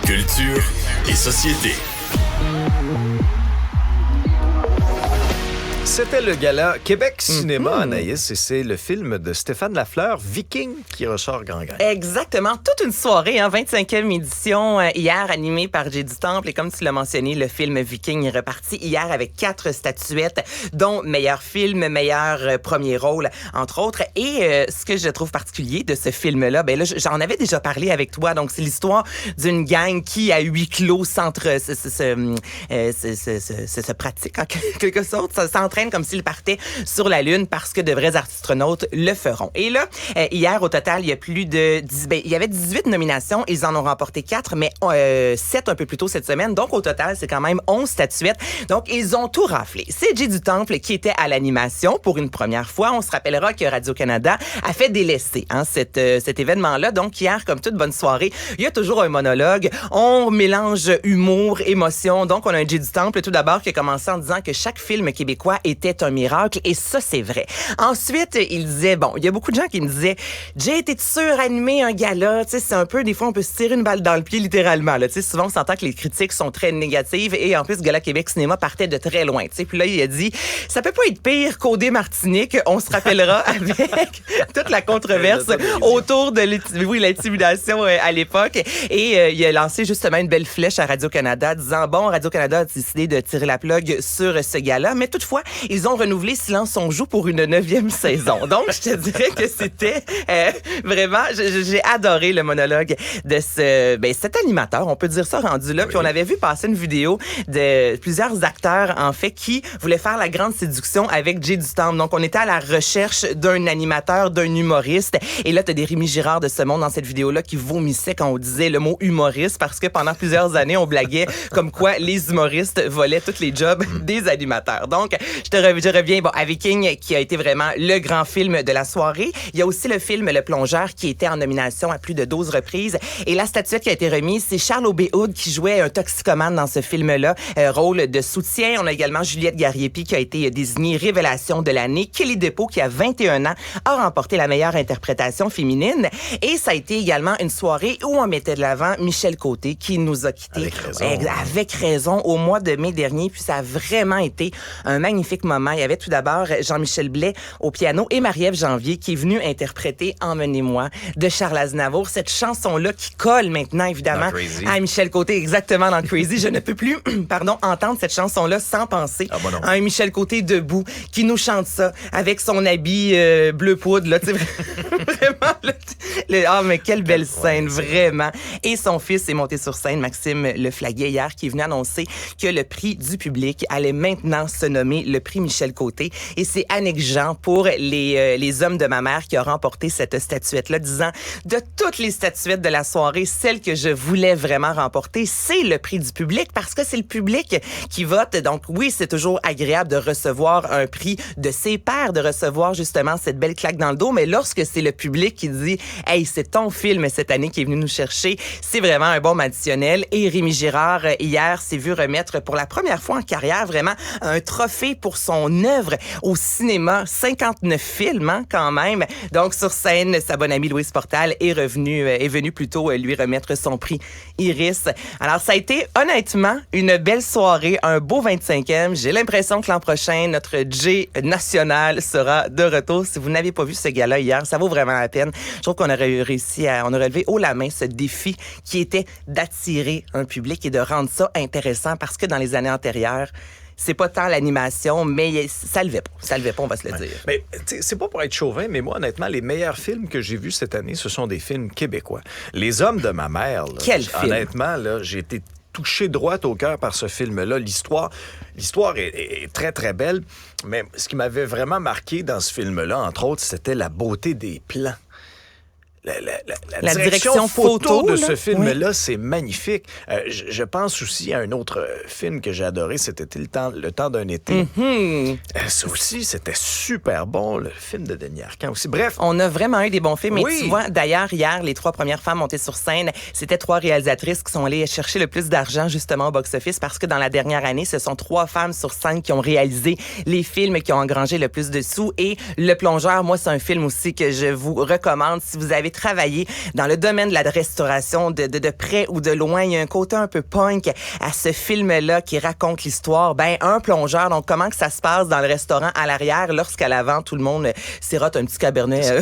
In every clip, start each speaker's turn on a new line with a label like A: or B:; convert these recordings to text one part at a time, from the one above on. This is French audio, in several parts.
A: Culture et société.
B: C'était le gala Québec Cinéma, Anaïs, et c'est le film de Stéphane Lafleur, Viking, qui ressort grand gagne.
C: Exactement. Toute une soirée, 25e édition, hier, animée par Jay du Temple. Et comme tu l'as mentionné, le film Viking est reparti hier avec 4 statuettes, dont meilleur film, meilleur premier rôle, entre autres. Et ce que je trouve particulier de ce film-là, ben là, j'en avais déjà parlé avec toi. Donc, c'est l'histoire d'une gang qui, à huis clos, se pratique en quelque sorte, s'entraîne comme s'ils partaient sur la Lune parce que de vrais astronautes le feront. Et là, hier, au total, il y a il y avait 18 nominations. Ils en ont remporté 4, mais 7 un peu plus tôt cette semaine. Donc, au total, c'est quand même 11 statuettes. Donc, ils ont tout raflé. C'est Jay du Temple qui était à l'animation pour une première fois. On se rappellera que Radio-Canada a fait délaisser cet événement-là. Donc, hier, comme toute bonne soirée, il y a toujours un monologue. On mélange humour, émotion. Donc, on a un Jay du Temple, tout d'abord, qui a commencé en disant que chaque film québécois était un miracle, et ça, c'est vrai. Ensuite, il disait, il y a beaucoup de gens qui me disaient, Jay, t'es sûr animer un gala? Tu sais, c'est un peu, des fois, on peut se tirer une balle dans le pied, littéralement, là. Tu sais, souvent, on s'entend que les critiques sont très négatives, et en plus, Gala Québec Cinéma partait de très loin, tu sais. Puis là, il a dit, ça peut pas être pire qu'Odé Martinique, on se rappellera, avec toute la controverse autour de l'intimidation à l'époque. Et il a lancé justement une belle flèche à Radio-Canada, disant, Radio-Canada a décidé de tirer la plug sur ce gala, mais toutefois, ils ont renouvelé Silence on joue pour une 9e saison. Donc, je te dirais que c'était vraiment... J'ai adoré le monologue de cet animateur, on peut dire ça rendu là. Oui. Puis on avait vu passer une vidéo de plusieurs acteurs, en fait, qui voulaient faire la grande séduction avec Jay du Temple. Donc, on était à la recherche d'un animateur, d'un humoriste. Et là, t'as des Rémi Girard de ce monde dans cette vidéo-là qui vomissaient quand on disait le mot humoriste, parce que pendant plusieurs années, on blaguait comme quoi les humoristes volaient tous les jobs des animateurs. Donc, je reviens à Viking, qui a été vraiment le grand film de la soirée. Il y a aussi le film Le Plongeur, qui était en nomination à plus de 12 reprises. Et la statuette qui a été remise, c'est Charles Aubé-Hood, qui jouait un toxicomane dans ce film-là, rôle de soutien. On a également Juliette Gariepi, qui a été désignée révélation de l'année. Kelly Depot, qui a 21 ans, a remporté la meilleure interprétation féminine. Et ça a été également une soirée où on mettait de l'avant Michel Côté, qui nous a quittés avec raison au mois de mai dernier. Puis ça a vraiment été un magnifique moment. Il y avait tout d'abord Jean-Michel Blais au piano et Marie-Ève Janvier qui est venue interpréter Emmenez-moi de Charles Aznavour. Cette chanson-là qui colle maintenant, évidemment, à Michel Côté, exactement dans Crazy. Je ne peux plus, entendre cette chanson-là sans penser à un Michel Côté debout qui nous chante ça avec son habit bleu poudre, là, tu sais, vraiment, mais quelle belle scène, vraiment. Et son fils est monté sur scène, Maxime Leflaguet, hier, qui est venu annoncer que le prix du public allait maintenant se nommer le prix Michel Côté. Et c'est Annick Jean pour les hommes de ma mère qui a remporté cette statuette-là, disant de toutes les statuettes de la soirée, celle que je voulais vraiment remporter, c'est le prix du public, parce que c'est le public qui vote. Donc oui, c'est toujours agréable de recevoir un prix de ses pairs, de recevoir justement cette belle claque dans le dos, mais lorsque c'est le public qui dit « Hey, c'est ton film cette année qui est venu nous chercher », c'est vraiment un bon additionnel. Et Rémi Girard, hier, s'est vu remettre pour la première fois en carrière vraiment un trophée pour son œuvre au cinéma. 59 films, quand même. Donc, sur scène, sa bonne amie Louise Portal est venue plutôt lui remettre son prix Iris. Alors, ça a été honnêtement une belle soirée, un beau 25e. J'ai l'impression que l'an prochain, notre Jay national sera de retour. Si vous n'avez pas vu ce gala hier, ça vaut vraiment la peine. Je trouve qu'on aurait on a relevé haut la main ce défi qui était d'attirer un public et de rendre ça intéressant, parce que dans les années antérieures, c'est pas tant l'animation, mais ça levait pas. Ça levait pas, on va se le dire.
B: Mais c'est pas pour être chauvin, mais moi, honnêtement, les meilleurs films que j'ai vus cette année, ce sont des films québécois. Les hommes de ma mère, là,
C: quel film?
B: Honnêtement, là, j'ai été touché droit au cœur par ce film-là. L'histoire est très, très belle, mais ce qui m'avait vraiment marqué dans ce film-là, entre autres, c'était la beauté des plans. La direction photo de ce film-là, c'est magnifique. Je pense aussi à un autre film que j'ai adoré, c'était Le temps d'un été. Ça aussi, c'était super bon, le film de Denis Arcand aussi. Bref.
C: On a vraiment eu des bons films. Oui. Et tu vois, d'ailleurs, hier, les 3 premières femmes montées sur scène, c'était 3 réalisatrices qui sont allées chercher le plus d'argent, justement, au box-office, parce que dans la dernière année, ce sont 3 femmes sur scène qui ont réalisé les films qui ont engrangé le plus de sous. Et Le Plongeur, moi, c'est un film aussi que je vous recommande. Si vous avez travaillé dans le domaine de la restauration de près ou de loin. Il y a un côté un peu punk à ce film-là qui raconte l'histoire. Ben, un plongeur, donc comment que ça se passe dans le restaurant à l'arrière lorsqu'à l'avant, tout le monde sirote un petit cabernet.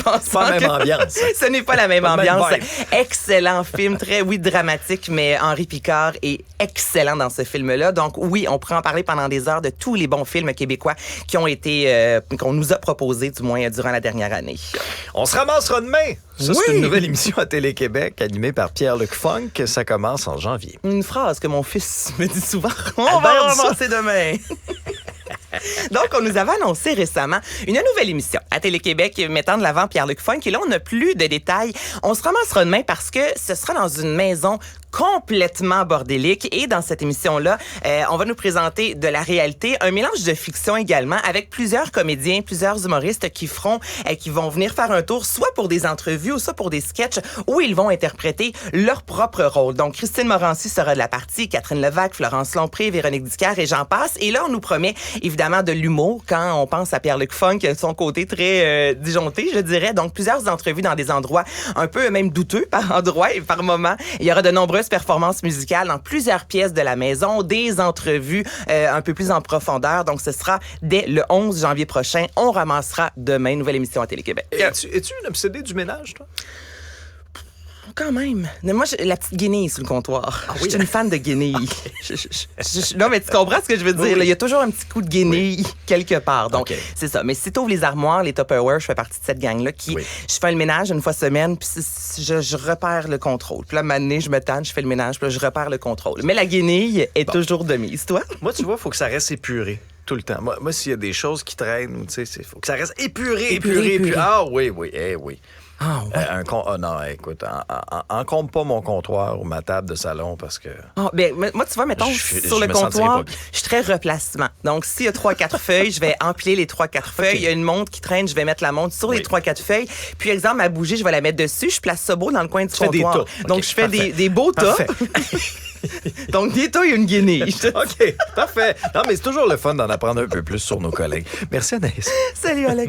B: Pas la même ambiance.
C: Ce n'est pas la même
B: Pas le
C: ambiance.
B: même vibe.
C: Excellent film, très, oui, dramatique, mais Henri Picard est excellent dans ce film-là. Donc, oui, on pourrait en parler pendant des heures de tous les bons films québécois qui ont été, qu'on nous a proposés, du moins, durant la dernière année.
B: On se ramassera demain. Ça, c'est
C: Oui.
B: une nouvelle émission à Télé-Québec animée par Pierre-Luc Funk. Ça commence en janvier.
C: Une phrase que mon fils me dit souvent. On
B: Albert
C: va
B: dit ça.
C: ramasser demain. Donc, on nous avait annoncé récemment une nouvelle émission à Télé-Québec mettant de l'avant Pierre-Luc Funk. Et là, on n'a plus de détails. On se ramassera demain parce que ce sera dans une maison complètement bordélique. Et dans cette émission-là, on va nous présenter de la réalité, un mélange de fiction également, avec plusieurs comédiens, plusieurs humoristes qui vont venir faire un tour, soit pour des entrevues ou soit pour des sketchs où ils vont interpréter leur propre rôle. Donc, Christine Morancy sera de la partie, Catherine Levac, Florence Lompré, Véronique Dicker et j'en passe. Et là, on nous promet évidemment de l'humour quand on pense à Pierre-Luc Funk, son côté très disjoncté, je dirais. Donc, plusieurs entrevues dans des endroits un peu même douteux par endroits et par moments. Il y aura de nombreuses performances musicales dans plusieurs pièces de la maison, des entrevues un peu plus en profondeur. Donc, ce sera dès le 11 janvier prochain. On ramassera demain, nouvelle émission à Télé-Québec.
B: Es-tu une obsédée du ménage, toi?
C: Quand même. Mais moi, la petite guenille sur le comptoir.
B: oui?
C: Je suis une fan de guenille. Non, mais tu comprends ce que je veux dire.
B: Oui.
C: là. Il y a toujours un petit coup de guenille quelque part. Donc,
B: OK.
C: c'est ça. Mais si tu ouvres les armoires, les Tupperware, je fais partie de cette gang-là qui...
B: Oui.
C: Je fais le ménage une fois semaine, puis je repère le contrôle. Puis là, maintenant, je me tanne, je fais le ménage, puis là, je repère le contrôle. Mais la guenille est toujours de mise. Toi?
B: Moi, tu vois, il faut que ça reste épuré. Tout le temps. Moi s'il y a des choses qui traînent, tu sais, il faut que ça reste épuré. Ah oui.
C: Ah, ouais.
B: Non, écoute, encombre pas mon comptoir ou ma table de salon parce que...
C: Ben, moi, tu vois, mettons, sur
B: je
C: le
B: me sentirais
C: comptoir,
B: pas bien.
C: je suis très replacement. Donc, s'il y a 3-4 feuilles, je vais empiler les 3-4 feuilles. Il y a une montre qui traîne, je vais mettre la montre sur les 3-4 feuilles. Puis, exemple, ma bougie, je vais la mettre dessus. Je place ça beau dans le coin du
B: fais des
C: comptoir.
B: tas.
C: Donc,
B: OK,
C: je fais
B: parfait.
C: des beaux tas.
B: Parfait.
C: Donc, des tas, il y a une guenille.
B: OK, parfait. Non, mais c'est toujours le fun d'en apprendre un peu plus sur nos collègues. Merci, Anaïs.
C: Salut, Alex.